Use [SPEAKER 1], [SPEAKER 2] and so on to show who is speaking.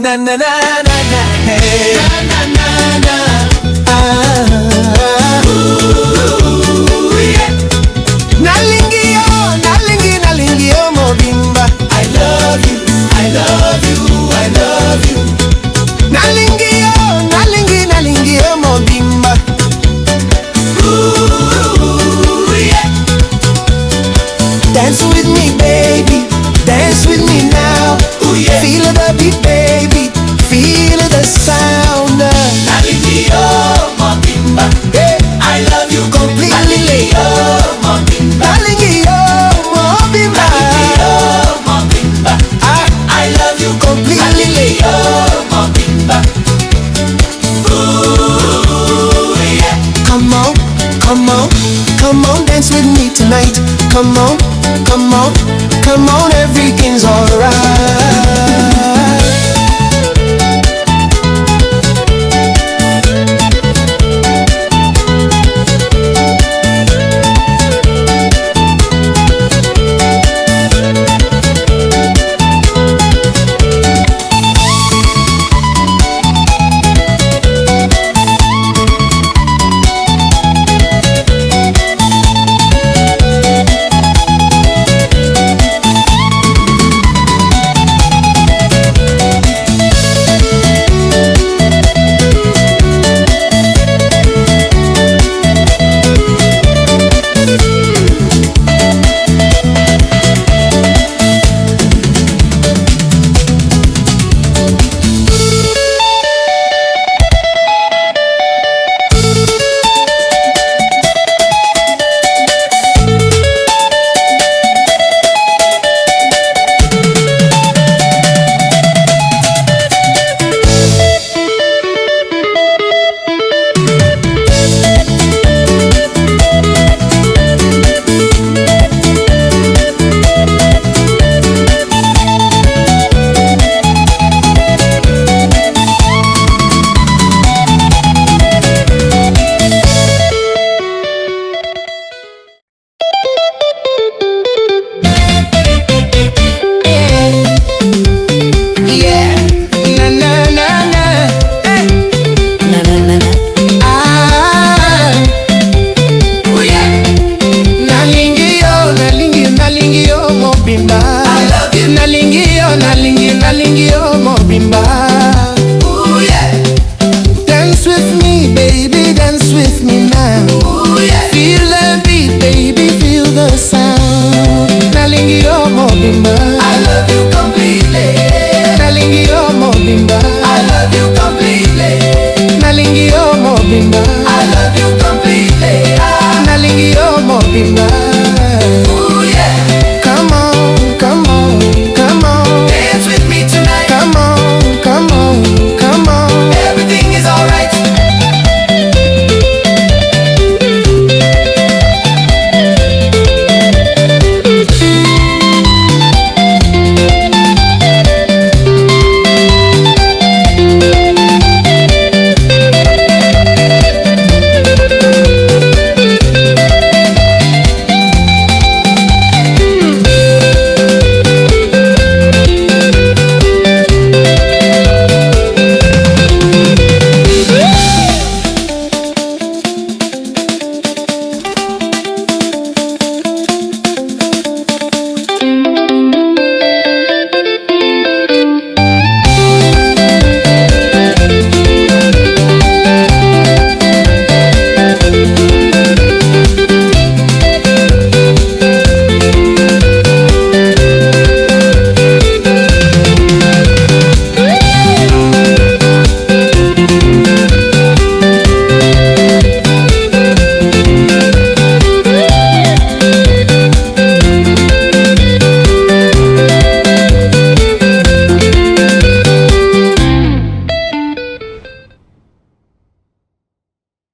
[SPEAKER 1] na na na na na, hey. Na na na na. Ooh, yeah. Nalingi yo Mobimba. I love you, I love you, I love you. Nalingi yo Mobimba. Ooh, yeah. Dance with me, baby. Dance with me now. Ooh, yeah. Feel the beat, baby. Feel the sound. Nalingi yo Mobimba. Hey, I love you completely. Nalingi yo Mobimba. Nalingi yo Mobimba. Nalingi yo Mobimba. I love you completely. Nalingi yo Mobimba. Ooh, yeah. Come on, come on, come on, dance with me tonight. Come on, come on, come on, everything's alright.